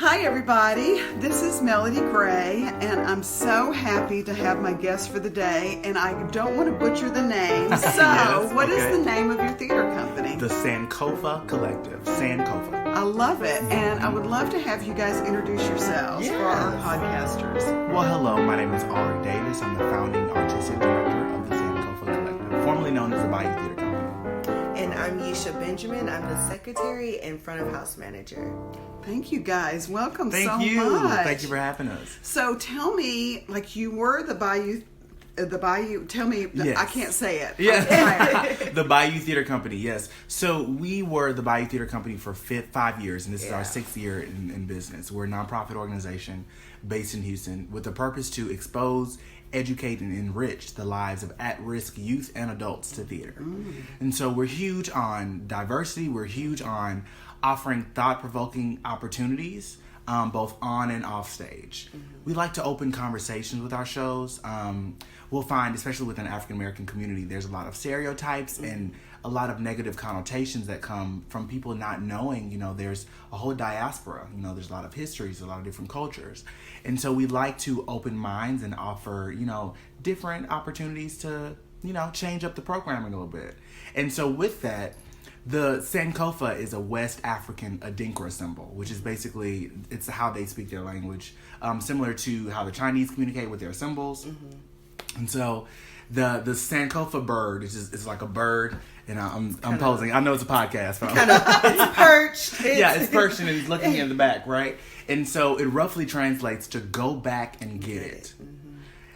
Hi everybody, this is Melody Gray, and I'm so happy to have my guest for the day, and I don't want to butcher the name, so Yes, what is okay. the name of your theater company? The Sankofa Collective. Sankofa. I love it, and I would love to have you guys introduce yourselves for our podcasters. Well, hello, my name is Ari Davis. I'm the founding artistic director of the Sankofa Collective, formerly known as the Bayou Theater Company. And I'm Yesha Benjamin. I'm the secretary and front of house manager. Thank you guys, welcome Thank so you. much. Thank you for having us. So tell me, like you were the Bayou, tell me, Yes. I can't say it. Yeah. The Bayou Theater Company, yes. So we were the Bayou Theater Company for 5 years, and this is our 6th year in business. We're a nonprofit organization based in Houston with the purpose to expose, educate, and enrich the lives of at-risk youth and adults to theater. And so we're huge on diversity. We're huge on offering thought-provoking opportunities, both on and off stage. We like to open conversations with our shows. We'll find, especially within the African American community, there's a lot of stereotypes and a lot of negative connotations that come from people not knowing, there's a whole diaspora, there's a lot of histories, a lot of different cultures. And so we like to open minds and offer, different opportunities to, change up the programming a little bit. And so with that, the Sankofa is a West African Adinkra symbol, which is basically, it's how they speak their language, similar to how the Chinese communicate with their symbols. And so the Sankofa bird is like a bird, and I'm posing. I know it's a podcast. But It's perched. it's perched and it's looking in the back, right? And so it roughly translates to go back and get it.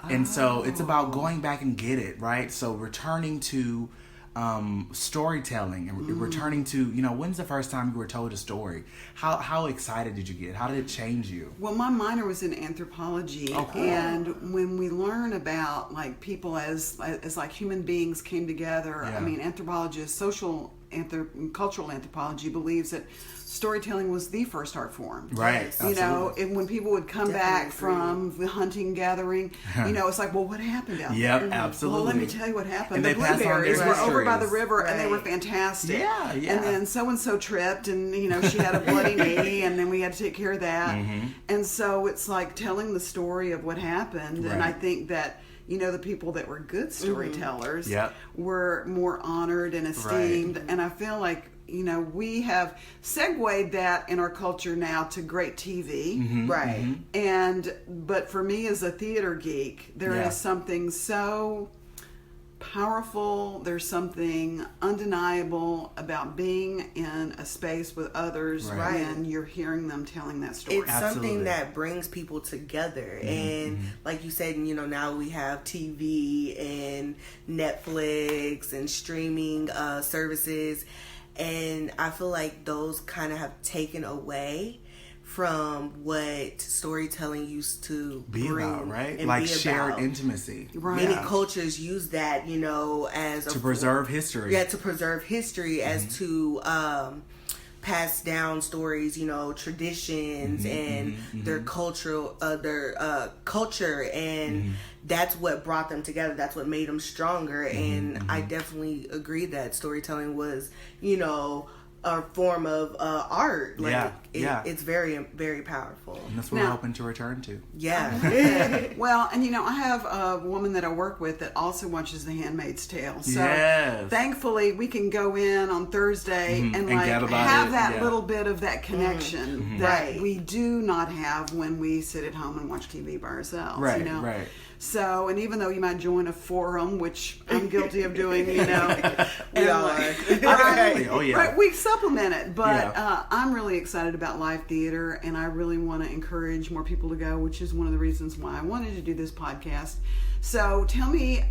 And so it's about going back and get it, right? So returning to storytelling and returning to, when's the first time you were told a story? How excited did you get? How did it change you? Well, my minor was in anthropology, Oh, cool. and when we learn about like people as like human beings came together, Yeah. I mean, anthropologists, cultural anthropology believes that storytelling was the first art form. Right. And when people would come back from the hunting gathering, it's like, well, what happened out Yep, there? absolutely. Well, let me tell you what happened. And The they pass on their blueberries were over by the histories. river, and they were Right. fantastic. Yeah. And then so-and-so tripped, and, she had a bloody knee, and then we had to take care of that. And so it's like telling the story of what happened, and I Right. think that, the people that were good storytellers Yep. were more honored and esteemed, and I feel like, we have segued that in our culture now to great TV. Right. But for me as a theater geek, there Yeah. is something so powerful, there's something undeniable about being in a space with others Right. when you're hearing them telling that story. It's Absolutely. something that brings people together. And like you said, now we have TV and Netflix and streaming services. And I feel like those kind of have taken away from what storytelling used to Be bring about, right? and Like be shared about. intimacy. Right. Many Yeah. cultures use that, as To preserve history. Yeah, to preserve history as to pass down stories, traditions and their culture, and that's what brought them together. That's what made them stronger. And I definitely agree that storytelling was, a form of art. Like, it's very, very powerful. And that's what Now- we're hoping to return to. Yeah. Well, and I have a woman that I work with that also watches The Handmaid's Tale. So Yes. thankfully we can go in on Thursday and like get about have it, that yeah. little bit of that connection that Right. we do not have when we sit at home and watch TV by ourselves. Right, right. So, and even though you might join a forum, which I'm guilty of doing, We all are. Right. Oh, yeah. Right, we supplement it, but Yeah. I'm really excited about live theater, and I really want to encourage more people to go, which is one of the reasons why I wanted to do this podcast. So tell me,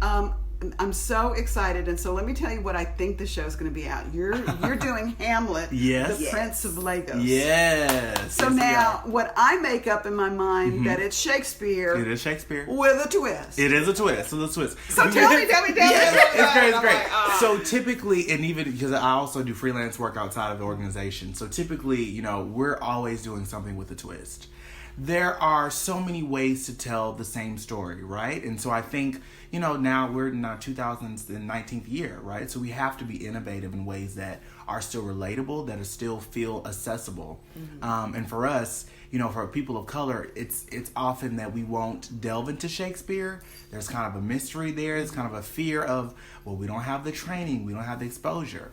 I'm so excited, and so let me tell you what I think the show's going to be out. You're doing Hamlet, Yes. the Yes. Prince of Lagos. Yes. So Yes, we now, are. what I make up in my mind that it's Shakespeare It is Shakespeare. with a twist. It is a twist. It's a twist. So tell me. It's great. It's great. So typically, and even because I also do freelance work outside of the organization, so typically, we're always doing something with a twist. There are so many ways to tell the same story, right? And so I think, now we're in our 2019th year, right? So we have to be innovative in ways that are still relatable, that are still feel accessible. And for us, for people of color, it's often that we won't delve into Shakespeare. There's kind of a mystery there. There's kind of a fear of, well, we don't have the training, we don't have the exposure.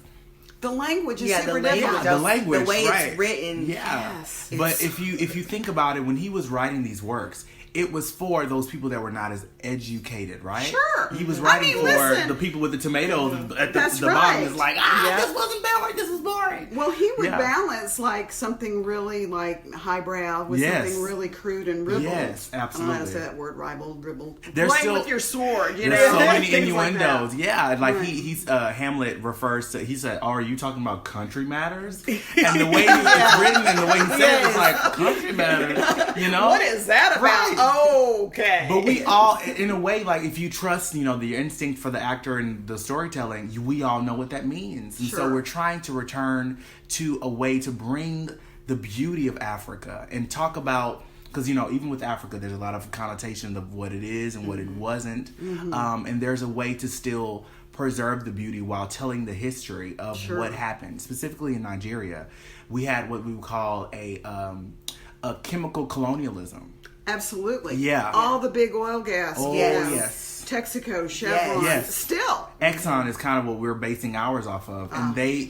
The language is the super language, different. The language, the way right. it's written. Yeah. Yes. But if you think about it, when he was writing these works, it was for those people that were not as educated, right? Sure. He was writing for listen. the people with the tomatoes at That's the bottom. right. It's like, this wasn't boring, this is boring. Well, he would Yeah. balance like something really like highbrow with Yes. something really crude and ribald. Yes, I don't know how absolutely. to say that word, ribald, ribald. There's Play still- with your sword, you There's know? so many Things like that. innuendos. Yeah, like Right. he's Hamlet refers to. He said, "Oh, are you talking about country matters?" And the way it's written and the way he said it is like country matters. You know What is that about? Right. Okay. But we all, in a way, like if you trust, the instinct for the actor and the storytelling, we all know what that means. And so Sure. we're trying to return to a way to bring the beauty of Africa and talk about, because even with Africa, there's a lot of connotation of what it is and what it wasn't, and there's a way to still preserve the beauty while telling the history of Sure. what happened. Specifically in Nigeria, we had what we would call a chemical colonialism. Absolutely. Yeah. All the big oil gas. Oh, Yes. yes. Texaco, Chevron. Yes. Still. Exxon is kind of what we're basing ours off of, and they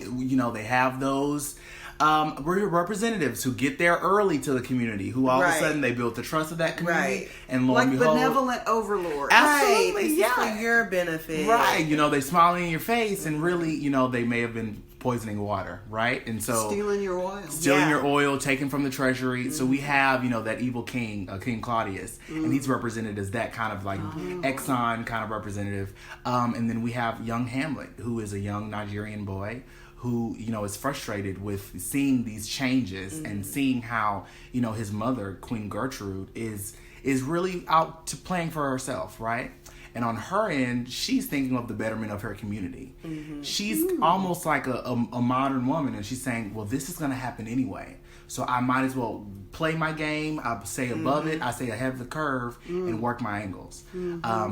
have those representatives who get there early to the community, who all of a Right. sudden they built the trust of that community, Right. and lo Like and behold, benevolent overlords. Absolutely, Right. This is yeah. for your benefit. right? They smiling in your face, and really, they may have been poisoning water, right? And so Stealing your oil. stealing Yeah. your oil, taken from the treasury. So we have, that evil king, King Claudius, and he's represented as that kind of like Exxon kind of representative. And then we have young Hamlet, who is a young Nigerian boy who, is frustrated with seeing these changes and seeing how, his mother, Queen Gertrude, is really out to playing for herself, right? And on her end, she's thinking of the betterment of her community. She's almost like a modern woman, and she's saying, well, this is going to happen anyway. So I might as well play my game. I stay above it. I stay ahead of the curve and work my angles.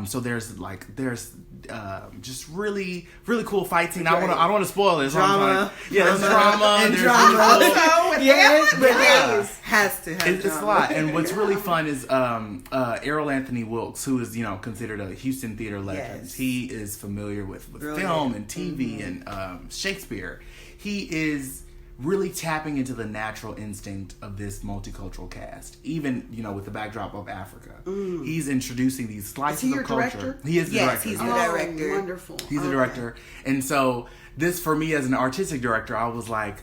So there's just really, really cool fight scene. I don't want to spoil this. Drama. There's drama. And there's drama. really cool- Yes, but Yeah. has to have it's a drama. lot. And what's really fun is Errol Anthony Wilkes, who is considered a Houston theater legend. Yes. He is familiar with Brilliant. film and TV and Shakespeare. He is really tapping into the natural instinct of this multicultural cast, even with the backdrop of Africa. He's introducing these slices Is he your of culture. director? He is the Yes, director. he's the yes. director. Wonderful. He's the director. And so this, for me as an artistic director, I was like,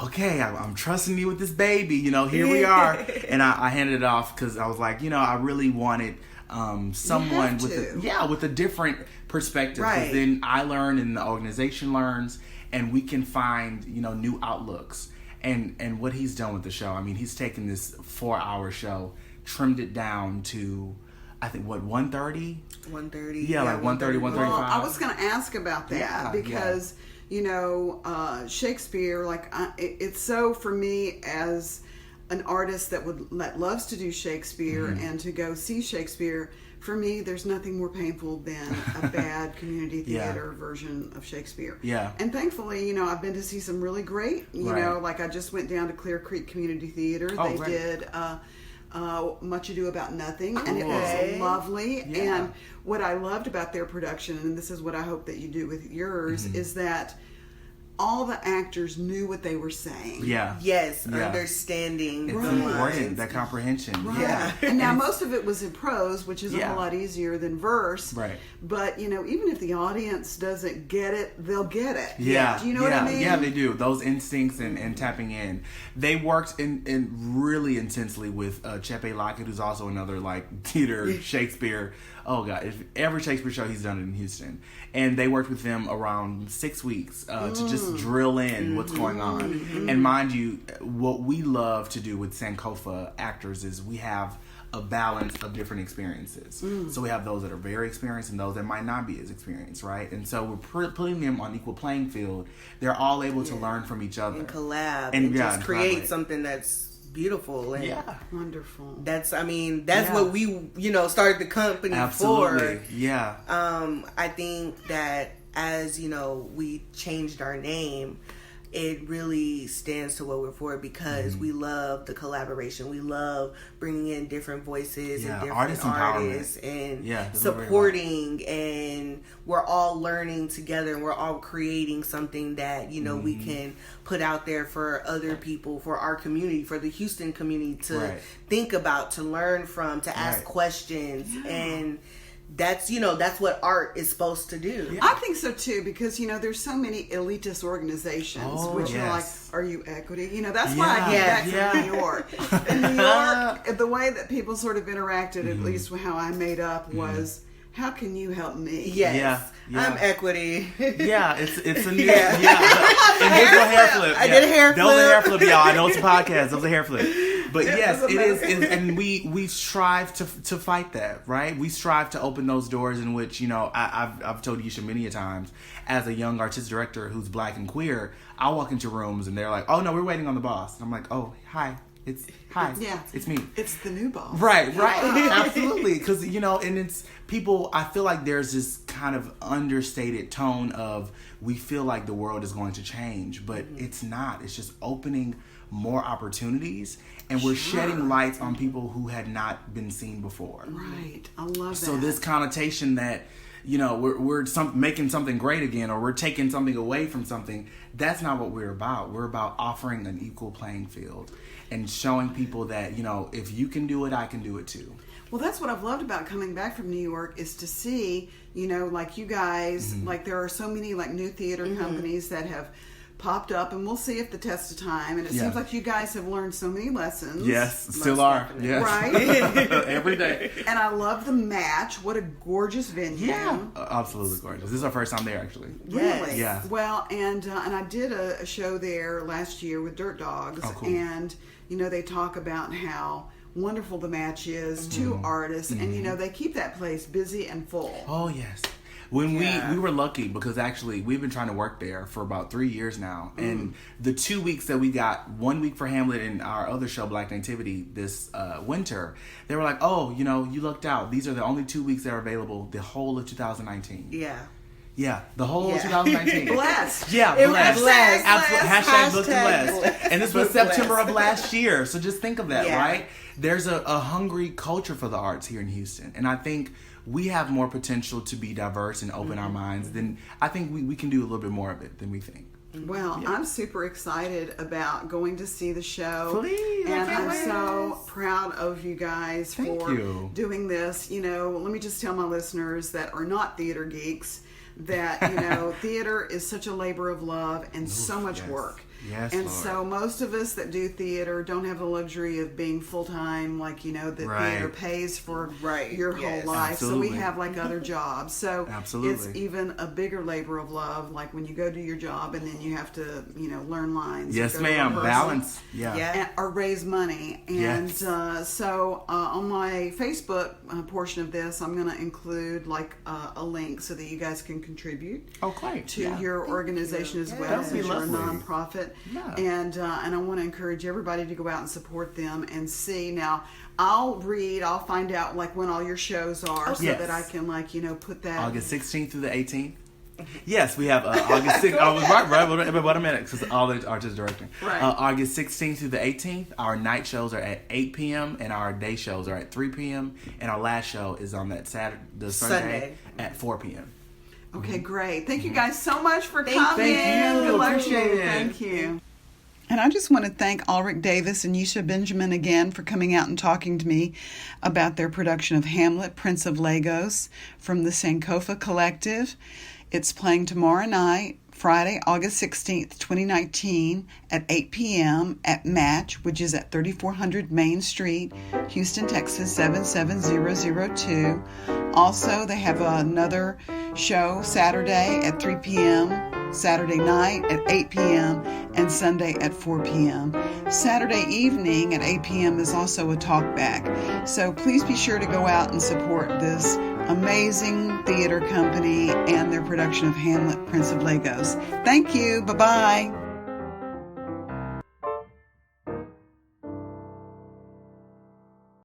okay, I'm trusting you with this baby. Here we are. And I handed it off because I was like, I really wanted someone with a different perspective. Right. Because then I learn and the organization learns, and we can find new outlooks. And what he's done with the show, I mean, he's taken this 4-hour show, trimmed it down to, I think, 1:30? 1:30. Yeah, like 1:30, 1:35. Well, I was going to ask about that Yeah, because, Shakespeare, it's so for me as an artist that loves to do Shakespeare and to go see Shakespeare. For me, there's nothing more painful than a bad community theater version of Shakespeare. Yeah. And thankfully, I've been to see some really great, like I just went down to Clear Creek Community Theater. Oh, They great. did Much Ado About Nothing, and it was Okay. lovely. Yeah. And what I loved about their production, and this is what I hope that you do with yours, is that all the actors knew what they were saying. Yeah. Yes, Yeah. understanding. It's the important, lines. that comprehension. Right. Yeah. And now most of it was in prose, which is a Yeah. whole lot easier than verse. Right. But, even if the audience doesn't get it, they'll get it. Yeah. Do you know what I mean? Yeah, they do. Those instincts and tapping in. They worked in really intensely with Chepe Lockett, who's also another theater Shakespeare. Oh God, if every Shakespeare show he's done it in Houston. And they worked with them around 6 weeks to just drill in what's going on. And mind you, what we love to do with Sankofa actors is we have a balance of different experiences. So we have those that are very experienced and those that might not be as experienced, right? And so we're putting them on equal playing field. They're all able to learn from each other. And collab. And, And yeah, just and create collaborate. something that's beautiful. And Yeah. Wonderful. that's Yeah. what we, started the company Absolutely. for. Yeah. I think that as, we changed our name, it really stands to what we're for, because we love the collaboration. We love bringing in different voices and different artists and supporting, and we're all learning together, and we're all creating something that, you know, we can put out there for other people, for our community, for the Houston community to think about, to learn from, to ask questions. And that's, you know, that's what art is supposed to do. Yeah. I think so too, because, you know, there's so many elitist organizations, which are like, are you equity? You know, that's why I came back from New York. In New York, the way that people sort of interacted, at least how I made up, was, how can you help me? Yes. I'm equity. It's a new invisible hair flip. I did a hair flip. That was a hair flip, y'all. I know it's a podcast. That was a hair flip. But yes, it is, and we strive to fight that, right? We strive to open those doors in which, you know, I've told Yisha many a times, as a young artistic director who's Black and queer, I walk into rooms and they're like, oh no, we're waiting on the boss. And I'm like, oh, hi. It's me. It's the new boss. Right. Absolutely. Because, you know, and it's people, I feel like there's this kind of understated tone of, we feel like the world is going to change, but it's not. It's just opening more opportunities, and we're shedding lights on people who had not been seen before. Right. I love that. So this connotation that, you know, we're making something great again, or we're taking something away from something, that's not what we're about. We're about offering an equal playing field and showing people that, you know, if you can do it, I can do it too. Well, that's what I've loved about coming back from New York, is to see, you know, like you guys, like there are so many like new theater companies that have popped up, and we'll see if the test of time, and it seems like you guys have learned so many lessons. Yes, still are. Yes. Right? Every day. And I love the Match. What a gorgeous venue. Yeah. Absolutely gorgeous. This is our first time there, actually. Really? Yeah. Well, and I did a show there last year with Dirt Dogs, and, you know, they talk about how wonderful the Match is to artists, and, you know, they keep that place busy and full. Oh, yes. When we were lucky, because actually we've been trying to work there for about 3 years now, and the 2 weeks that we got, 1 week for Hamlet and our other show Black Nativity this winter, they were like, oh, you know, you lucked out. These are the only 2 weeks that are available the whole of 2019. Yeah, the whole of 2019. Blessed. Yeah, blessed. Absolutely. Hashtag booked and blessed. And this was September of last year. So just think of that, right? There's a hungry culture for the arts here in Houston. And I think we have more potential to be diverse and open our minds than, I think we can do a little bit more of it than we think. Well, I'm super excited about going to see the show. Please, and I'm so proud of you guys for doing this. You know, let me just tell my listeners that are not theater geeks that, you know, theater is such a labor of love and so much work. Yes, and Lord. so most of us that do theater don't have the luxury of being full-time, like, you know, the theater pays for your whole life. Absolutely. So we have like other jobs. So Absolutely. It's even a bigger labor of love, like when you go to your job and then you have to, you know, learn lines. Yes, ma'am. Balance. Or raise money. And so on my Facebook portion of this, I'm going to include like a link so that you guys can contribute to your organization as well, since you're a nonprofit. And I want to encourage everybody to go out and support them and see. Now, I'll find out like when all your shows are so that I can, like, you know, put that. August 16th through the 18th. Yes, we have August 6th. I was right. Wait a minute, because all the artists directing. Right. August 16th through the 18th. Our night shows are at 8 p.m. and our day shows are at 3 p.m. And our last show is on that Sunday at 4 p.m. Okay, great. Thank you guys so much for coming. Thank you. Good luck. Appreciate it. Thank you. And I just want to thank Ulrich Davis and Yisha Benjamin again for coming out and talking to me about their production of Hamlet, Prince of Lagos, from the Sankofa Collective. It's playing tomorrow night, Friday, August 16th, 2019, at 8 p.m. at Match, which is at 3400 Main Street, Houston, Texas, 77002. Also, they have another show Saturday at 3 p.m., Saturday night at 8 p.m., and Sunday at 4 p.m. Saturday evening at 8 p.m. is also a talkback. So please be sure to go out and support this amazing theater company and their production of Hamlet, Prince of Lagos. Thank you. Bye-bye.